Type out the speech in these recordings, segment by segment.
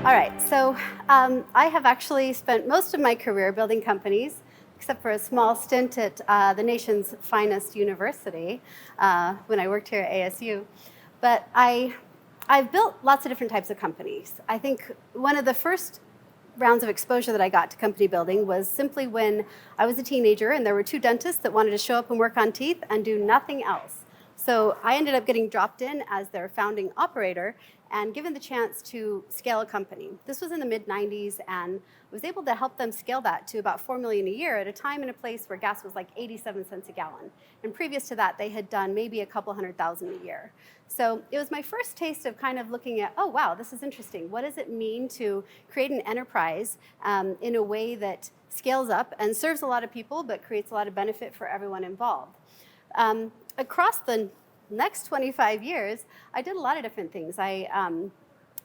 All right, so I have actually spent most of my career building companies, except for a small stint at the nation's finest university when I worked here at ASU. But I've built lots of different types of companies. I think one of the first rounds of exposure that I got to company building was simply when I was a teenager and there were two dentists that wanted to show up and work on teeth and do nothing else. So I ended up getting dropped in as their founding operator and given the chance to scale a company. This was in the mid-90s, and I was able to help them scale that to about $4 million a year at a time and a place where gas was like 87 cents a gallon. And previous to that, they had done maybe a couple $100,000 a year. So it was my first taste of kind of looking at, oh, wow, this is interesting. What does it mean to create an enterprise in a way that scales up and serves a lot of people, but creates a lot of benefit for everyone involved? Across the next 25 years, I did a lot of different things. I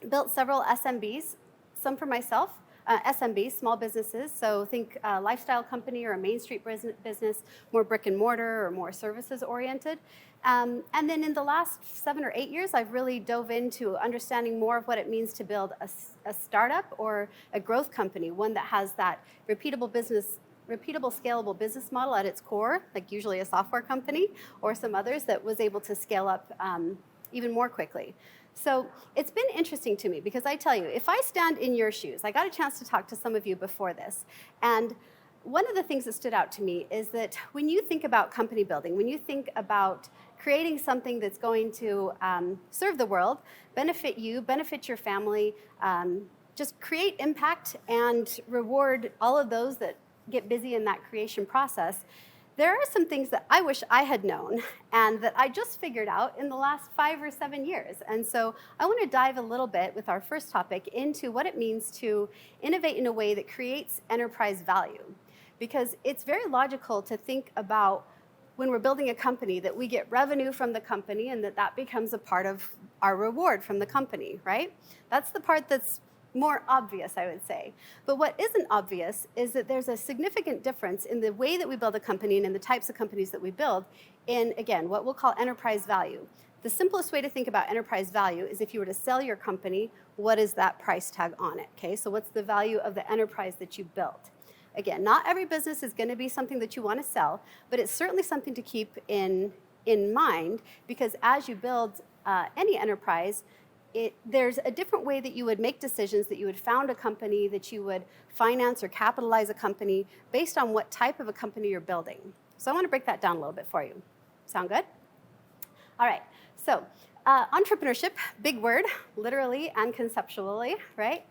built several SMBs, some for myself, SMBs, small businesses. So think a lifestyle company or a Main Street business, more brick and mortar or more services oriented. And then in the last 7 or 8 years, I've really dove into understanding more of what it means to build a startup or a growth company, one that has that repeatable, scalable business model at its core, like usually a software company or some others that was able to scale up even more quickly. So it's been interesting to me because I tell you, if I stand in your shoes, I got a chance to talk to some of you before this, and one of the things that stood out to me is that when you think about company building, when you think about creating something that's going to serve the world, benefit you, benefit your family, just create impact and reward all of those that get busy in that creation process, there are some things that I wish I had known and that I just figured out in the last 5 or 7 years. And so I want to dive a little bit with our first topic into what it means to innovate in a way that creates enterprise value. Because it's very logical to think about when we're building a company that we get revenue from the company and that becomes a part of our reward from the company, right? That's the part that's more obvious, I would say. But what isn't obvious is that there's a significant difference in the way that we build a company and in the types of companies that we build in, again, what we'll call enterprise value. The simplest way to think about enterprise value is if you were to sell your company, what is that price tag on it, okay? So what's the value of the enterprise that you built? Again, not every business is going to be something that you want to sell, but it's certainly something to keep in mind because as you build any enterprise, there's a different way that you would make decisions, that you would found a company, that you would finance or capitalize a company based on what type of a company you're building. So I want to break that down a little bit for you. Sound good? All right. So entrepreneurship, big word, literally and conceptually, right?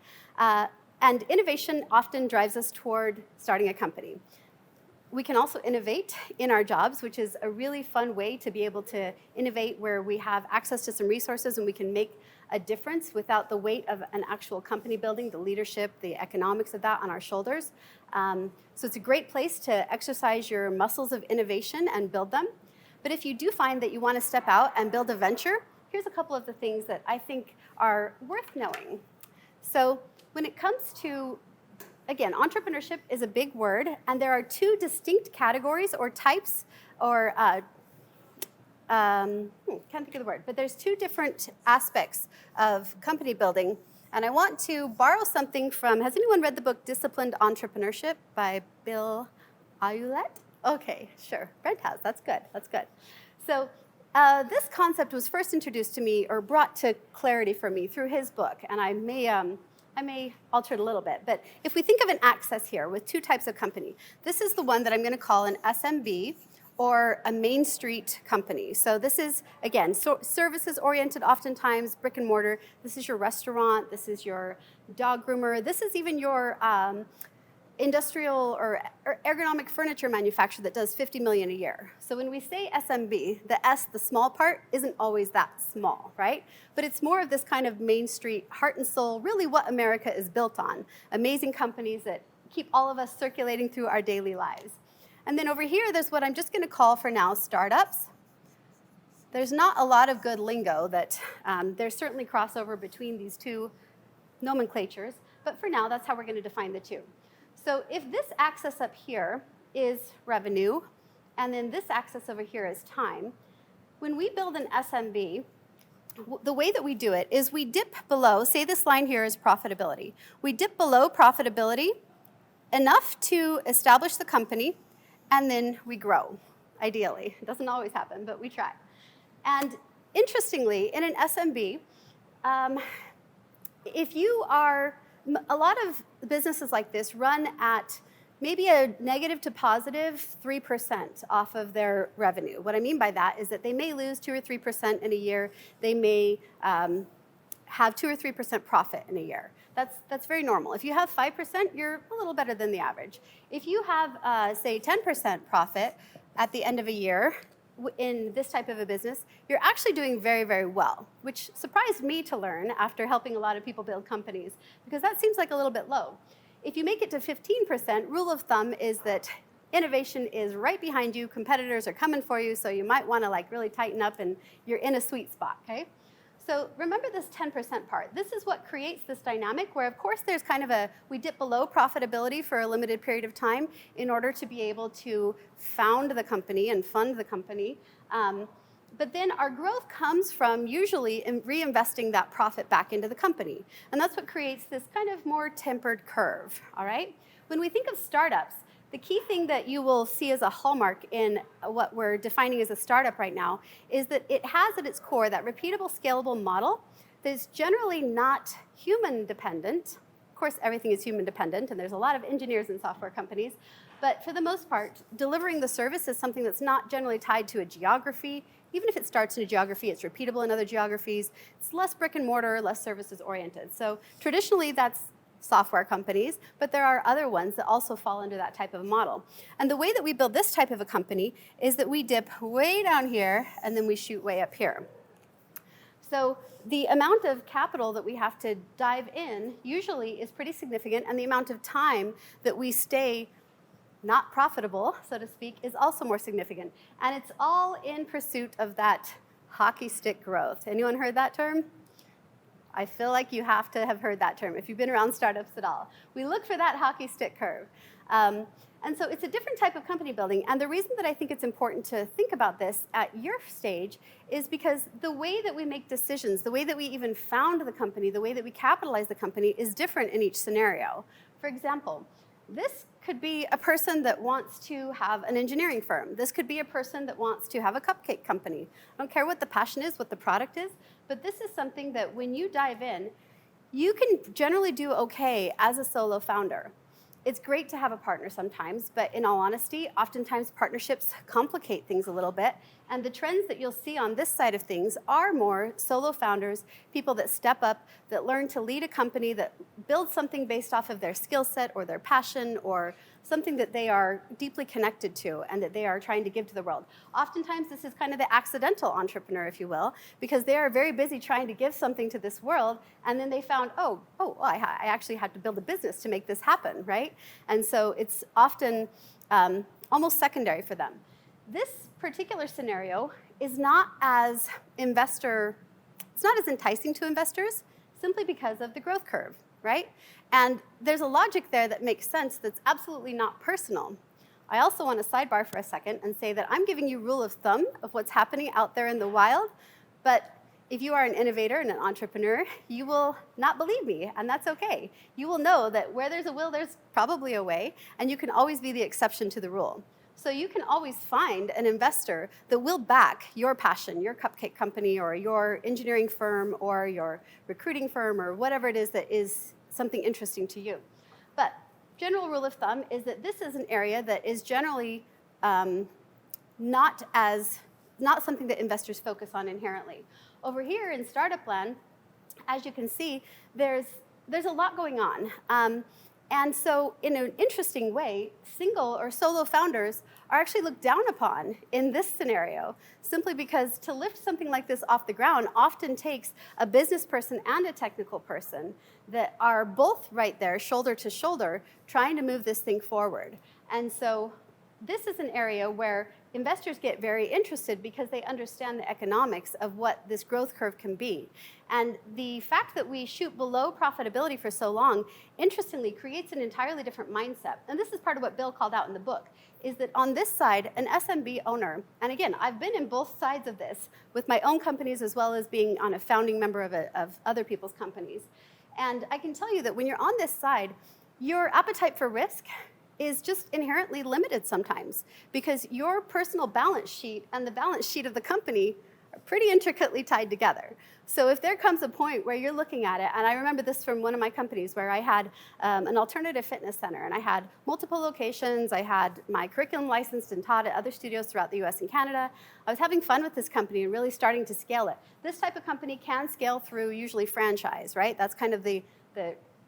And innovation often drives us toward starting a company. We can also innovate in our jobs, which is a really fun way to be able to innovate where we have access to some resources and we can make a difference without the weight of an actual company building, the leadership, the economics of that on our shoulders. So it's a great place to exercise your muscles of innovation and build them. But if you do find that you want to step out and build a venture, here's a couple of the things that I think are worth knowing. So when it comes to, again, entrepreneurship is a big word, and there are two distinct categories or types or can't think of the word, but there's two different aspects of company building. And I want to borrow something from, has anyone read the book Disciplined Entrepreneurship by Bill Aulet? Okay, sure. Brent has. That's good. That's good. So this concept was first introduced to me or brought to clarity for me through his book, and I may alter it a little bit. But if we think of an axis here with two types of company, this is the one that I'm going to call an SMB or a Main Street company. So this is, again, services-oriented oftentimes, brick and mortar. This is your restaurant. This is your dog groomer. This is even your industrial or ergonomic furniture manufacturer that does $50 million a year. So when we say SMB, the S, the small part, isn't always that small, right? But it's more of this kind of Main Street, heart and soul, really what America is built on. Amazing companies that keep all of us circulating through our daily lives. And then over here, there's what I'm just going to call for now startups. There's not a lot of good lingo that there's certainly crossover between these two nomenclatures, but for now, that's how we're going to define the two. So if this axis up here is revenue, and then this axis over here is time, when we build an SMB, The way that we do it is we dip below, say this line here is profitability. We dip below profitability enough to establish the company, and then we grow, ideally. It doesn't always happen, but we try. And interestingly, in an SMB, if you are, a lot of businesses like this run at maybe a negative to positive 3% off of their revenue. What I mean by that is that they may lose 2 or 3% in a year. They may have 2 or 3% profit in a year. That's very normal. If you have 5%, you're a little better than the average. If you have, say, 10% profit at the end of a year in this type of a business, you're actually doing very, very well, which surprised me to learn after helping a lot of people build companies, because that seems like a little bit low. If you make it to 15%, rule of thumb is that innovation is right behind you, competitors are coming for you, so you might want to like really tighten up and you're in a sweet spot, okay? So remember this 10% part. This is what creates this dynamic where, of course, there's kind of we dip below profitability for a limited period of time in order to be able to found the company and fund the company. But then our growth comes from usually reinvesting that profit back into the company. And that's what creates this kind of more tempered curve, all right? When we think of startups, the key thing that you will see as a hallmark in what we're defining as a startup right now is that it has at its core that repeatable, scalable model that is generally not human dependent. Of course, everything is human dependent, and there's a lot of engineers in software companies. But for the most part, delivering the service is something that's not generally tied to a geography. Even if it starts in a geography, it's repeatable in other geographies. It's less brick and mortar, less services oriented. So traditionally, that's software companies, but there are other ones that also fall under that type of model. And the way that we build this type of a company is that we dip way down here and then we shoot way up here. So the amount of capital that we have to dive in usually is pretty significant, and the amount of time that we stay not profitable, so to speak, is also more significant. And it's all in pursuit of that hockey stick growth. Anyone heard that term? I feel like you have to have heard that term if you've been around startups at all. We look for that hockey stick curve. And so it's a different type of company building. And the reason that I think it's important to think about this at your stage is because the way that we make decisions, the way that we even found the company, the way that we capitalize the company is different in each scenario. For example, this could be a person that wants to have an engineering firm. This could be a person that wants to have a cupcake company. I don't care what the passion is, what the product is, but this is something that when you dive in, you can generally do okay as a solo founder. It's great to have a partner sometimes, but in all honesty, oftentimes partnerships complicate things a little bit. And the trends that you'll see on this side of things are more solo founders, people that step up, that learn to lead a company, that build something based off of their skill set or their passion or something that they are deeply connected to and that they are trying to give to the world. Oftentimes, this is kind of the accidental entrepreneur, if you will, because they are very busy trying to give something to this world, and then they found, I actually had to build a business to make this happen, right? And so it's often almost secondary for them. This particular scenario is not as it's not as enticing to investors simply because of the growth curve, right? And there's a logic there that makes sense that's absolutely not personal. I also want to sidebar for a second and say that I'm giving you rule of thumb of what's happening out there in the wild, but if you are an innovator and an entrepreneur, you will not believe me, and that's okay. You will know that where there's a will, there's probably a way, and you can always be the exception to the rule. So you can always find an investor that will back your passion, your cupcake company or your engineering firm or your recruiting firm or whatever it is that is something interesting to you. But general rule of thumb is that this is an area that is generally not something that investors focus on inherently. Over here in startup land, as you can see, there's a lot going on. And so in an interesting way, single or solo founders are actually looked down upon in this scenario, simply because to lift something like this off the ground often takes a business person and a technical person that are both right there, shoulder to shoulder, trying to move this thing forward. And so this is an area where investors get very interested because they understand the economics of what this growth curve can be. And the fact that we shoot below profitability for so long, interestingly, creates an entirely different mindset. And this is part of what Bill called out in the book, is that on this side, an SMB owner, and again, I've been in both sides of this with my own companies as well as being on a founding member of other people's companies. And I can tell you that when you're on this side, your appetite for risk is just inherently limited sometimes because your personal balance sheet and the balance sheet of the company are pretty intricately tied together. So if there comes a point where you're looking at it, and I remember this from one of my companies where I had an alternative fitness center, and I had multiple locations, I had my curriculum licensed and taught at other studios throughout the US and Canada. I was having fun with this company and really starting to scale it. This type of company can scale through usually franchise, right? That's kind of the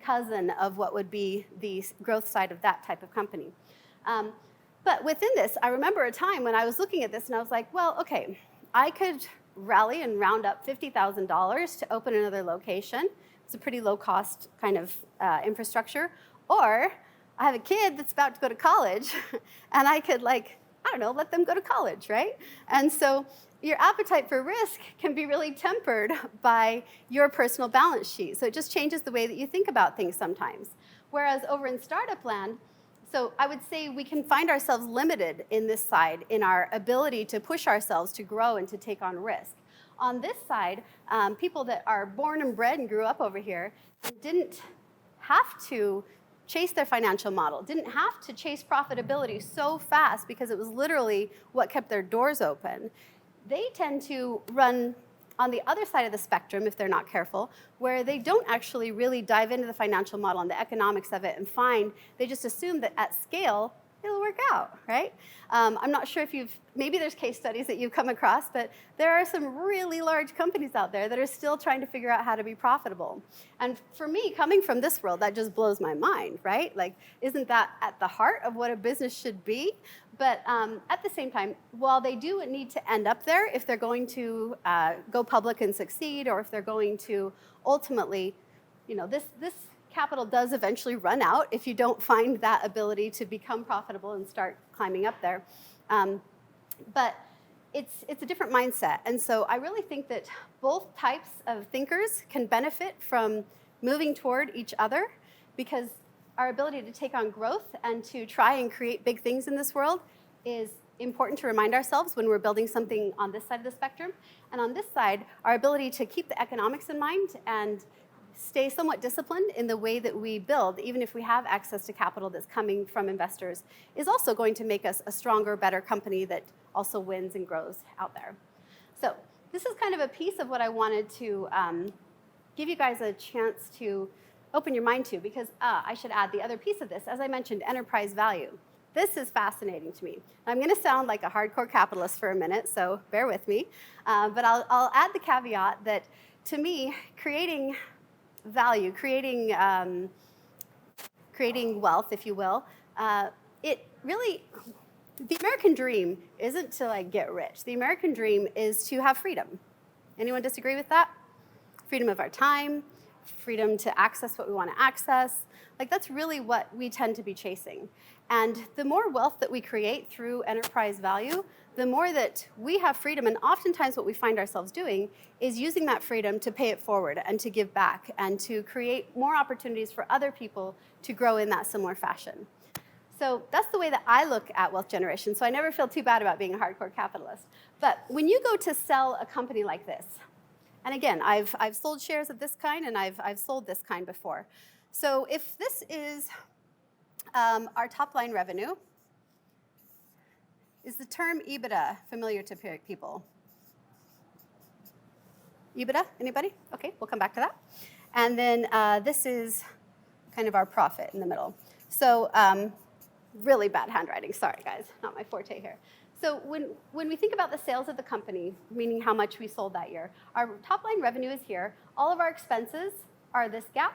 cousin of what would be the growth side of that type of company. But within this, I remember a time when I was looking at this and I was like, well, okay, I could rally and round up $50,000 to open another location. It's a pretty low-cost kind of infrastructure. Or I have a kid that's about to go to college, and I could, like, I don't know, let them go to college, right? And so your appetite for risk can be really tempered by your personal balance sheet. So it just changes the way that you think about things sometimes. Whereas over in startup land, so I would say we can find ourselves limited in this side in our ability to push ourselves to grow and to take on risk. On this side, people that are born and bred and grew up over here didn't have to chase their financial model, didn't have to chase profitability so fast because it was literally what kept their doors open. They tend to run on the other side of the spectrum, if they're not careful, where they don't actually really dive into the financial model and the economics of it and they just assume that at scale, it'll work out, right? I'm not sure if maybe there's case studies that you've come across, but there are some really large companies out there that are still trying to figure out how to be profitable. And for me, coming from this world, that just blows my mind, right? Like, isn't that at the heart of what a business should be? But at the same time, while they do need to end up there, if they're going to go public and succeed, or if they're going to ultimately, this capital does eventually run out if you don't find that ability to become profitable and start climbing up there. But it's a different mindset. And so I really think that both types of thinkers can benefit from moving toward each other, because our ability to take on growth and to try and create big things in this world is important to remind ourselves when we're building something on this side of the spectrum. And on this side, our ability to keep the economics in mind and stay somewhat disciplined in the way that we build, even if we have access to capital that's coming from investors, is also going to make us a stronger, better company that also wins and grows out there. So this is kind of a piece of what I wanted to give you guys a chance to open your mind to, because I should add the other piece of this. As I mentioned, enterprise value. This is fascinating to me. I'm going to sound like a hardcore capitalist for a minute, so bear with me. But I'll add the caveat that, to me, creating value, creating wealth, if you will, it really, the American dream isn't to get rich. The American dream is to have freedom. Anyone disagree with that? Freedom of our time, freedom to access what we want to access. That's really what we tend to be chasing. And the more wealth that we create through enterprise value, the more that we have freedom. And oftentimes what we find ourselves doing is using that freedom to pay it forward and to give back and to create more opportunities for other people to grow in that similar fashion. So that's the way that I look at wealth generation. So I never feel too bad about being a hardcore capitalist. But when you go to sell a company like this, and again, I've sold shares of this kind, and I've sold this kind before. So if this is our top line revenue, is the term EBITDA familiar to people? EBITDA, anybody? Okay, we'll come back to that. And then this is kind of our profit in the middle. So really bad handwriting, sorry guys, not my forte here. So when we think about the sales of the company, meaning how much we sold that year, our top line revenue is here. All of our expenses are this gap.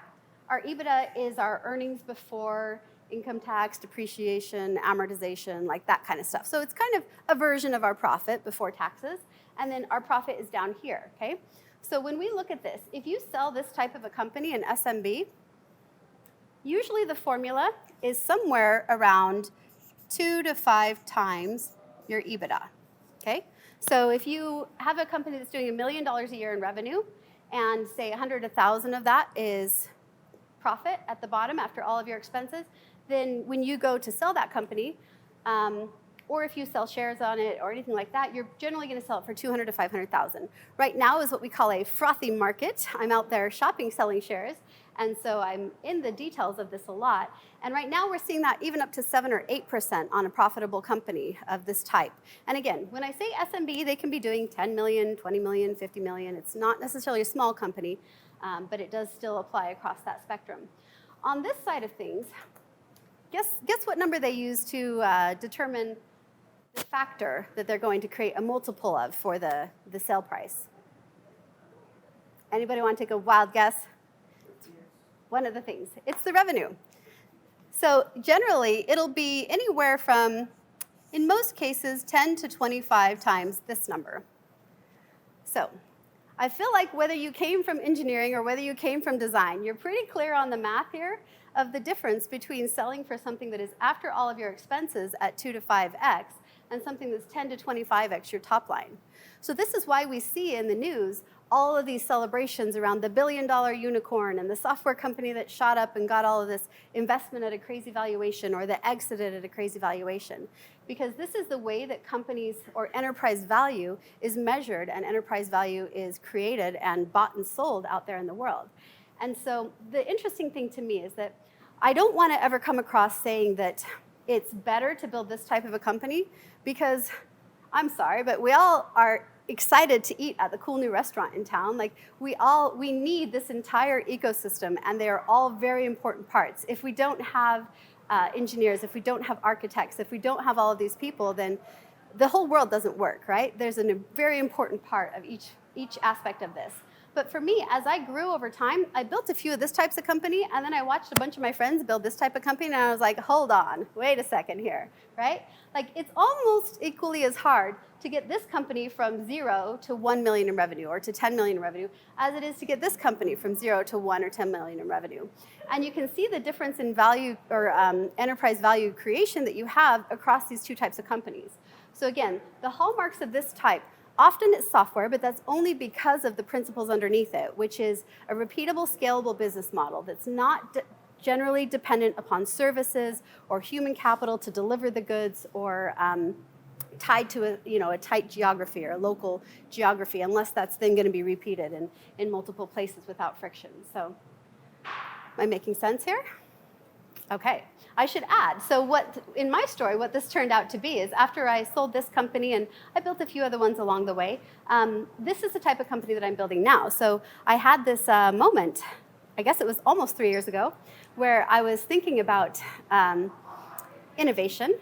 Our EBITDA is our earnings before income tax, depreciation, amortization, that kind of stuff. So it's kind of a version of our profit before taxes. And then our profit is down here, okay? So when we look at this, if you sell this type of a company, an SMB, usually the formula is somewhere around 2 to 5 times your EBITDA, okay? So if you have a company that's doing $1 million a year in revenue, and say 100,000 of that is profit at the bottom after all of your expenses, then when you go to sell that company, or if you sell shares on it or anything like that, you're generally going to sell it for 200 to 500,000. Right now is what we call a frothy market. I'm out there shopping, selling shares, and so I'm in the details of this a lot. And right now we're seeing that even up to 7 or 8% on a profitable company of this type. And again, when I say SMB, they can be doing 10 million, 20 million, 50 million. It's not necessarily a small company, but it does still apply across that spectrum. On this side of things, guess what number they use to determine the factor that they're going to create a multiple of for the sale price? Anybody want to take a wild guess? One of the things. It's the revenue. So generally, it'll be anywhere from, in most cases, 10 to 25 times this number. So I feel like whether you came from engineering or whether you came from design, you're pretty clear on the math here of the difference between selling for something that is after all of your expenses at 2 to 5x and something that's 10 to 25x your top line. So this is why we see in the news all of these celebrations around the billion-dollar unicorn and the software company that shot up and got all of this investment at a crazy valuation, or that exited at a crazy valuation. Because this is the way that companies or enterprise value is measured, and enterprise value is created and bought and sold out there in the world. And so the interesting thing to me is that I don't want to ever come across saying that it's better to build this type of a company, because I'm sorry, but we all are excited to eat at the cool new restaurant in town. Like we need this entire ecosystem, and they are all very important parts. If we don't have engineers, if we don't have architects, if we don't have all of these people, then the whole world doesn't work, right? There's a very important part of each aspect of this. But for me, as I grew over time, I built a few of this types of company, and then I watched a bunch of my friends build this type of company, and I was like, hold on, wait a second here, right? Like it's almost equally as hard to get this company from 0 to 1 million in revenue, or to 10 million in revenue, as it is to get this company from 0 to 1 or 10 million in revenue. And you can see the difference in value or enterprise value creation that you have across these two types of companies. So again, the hallmarks of this type, often it's software, but that's only because of the principles underneath it, which is a repeatable, scalable business model that's not generally dependent upon services or human capital to deliver the goods, or tied to a tight geography or a local geography, unless that's then going to be repeated in multiple places without friction. So am I making sense here? Okay, I should add, so in my story, what this turned out to be is after I sold this company, and I built a few other ones along the way, this is the type of company that I'm building now. So I had this moment, I guess it was almost 3 years ago, where I was thinking about innovation,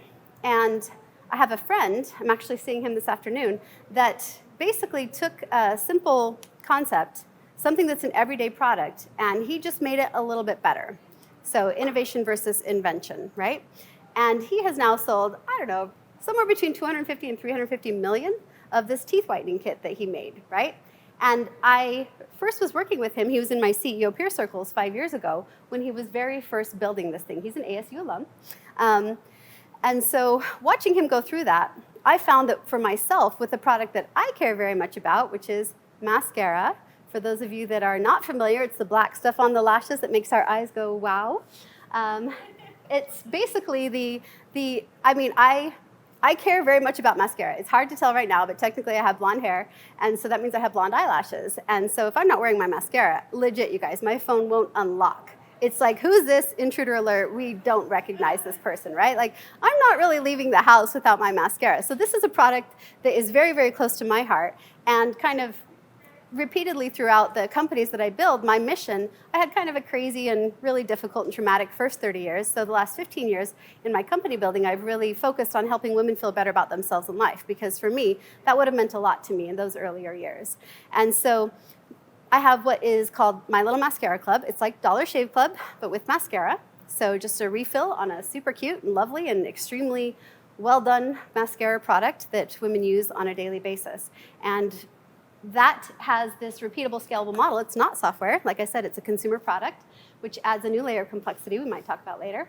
and I have a friend, I'm actually seeing him this afternoon, that basically took a simple concept, something that's an everyday product, and he just made it a little bit better. So innovation versus invention, right? And he has now sold, I don't know, somewhere between 250 and 350 million of this teeth whitening kit that he made, right? And I first was working with him. He was in my CEO peer circles 5 years ago when he was very first building this thing. He's an ASU alum. And so watching him go through that, I found that for myself, with a product that I care very much about, which is mascara. For those of you that are not familiar, it's the black stuff on the lashes that makes our eyes go wow. It's basically I care very much about mascara. It's hard to tell right now, but technically I have blonde hair, and so that means I have blonde eyelashes. And so if I'm not wearing my mascara, legit, you guys, my phone won't unlock. It's like, who's this? Intruder alert. We don't recognize this person, right? Like, I'm not really leaving the house without my mascara. So this is a product that is very, very close to my heart, and kind of repeatedly throughout the companies that I build, my mission, I had kind of a crazy and really difficult and traumatic first 30 years. So the last 15 years in my company building, I've really focused on helping women feel better about themselves in life, because for me, that would have meant a lot to me in those earlier years. And so I have what is called my little mascara club. It's like Dollar Shave Club, but with mascara. So just a refill on a super cute and lovely and extremely well done mascara product that women use on a daily basis. And that has this repeatable, scalable model. It's not software. Like I said, it's a consumer product, which adds a new layer of complexity we might talk about later.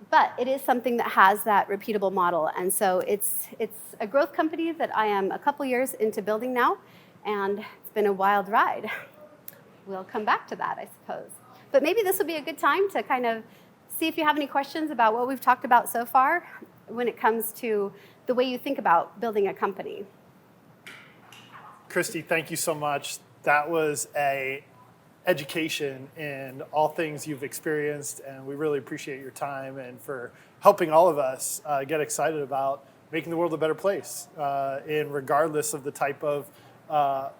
But it is something that has that repeatable model. And so it's a growth company that I am a couple years into building now, and it's been a wild ride. We'll come back to that, I suppose. But maybe this would be a good time to kind of see if you have any questions about what we've talked about so far when it comes to the way you think about building a company. Christie, thank you so much. That was a education in all things you've experienced, and we really appreciate your time and for helping all of us get excited about making the world a better place, in regardless of the type of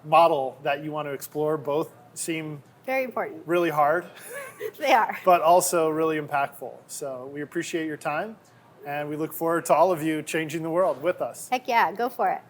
model that you want to explore. Both seem very important, really hard. They are. But also really impactful. So we appreciate your time, and we look forward to all of you changing the world with us. Heck yeah, go for it.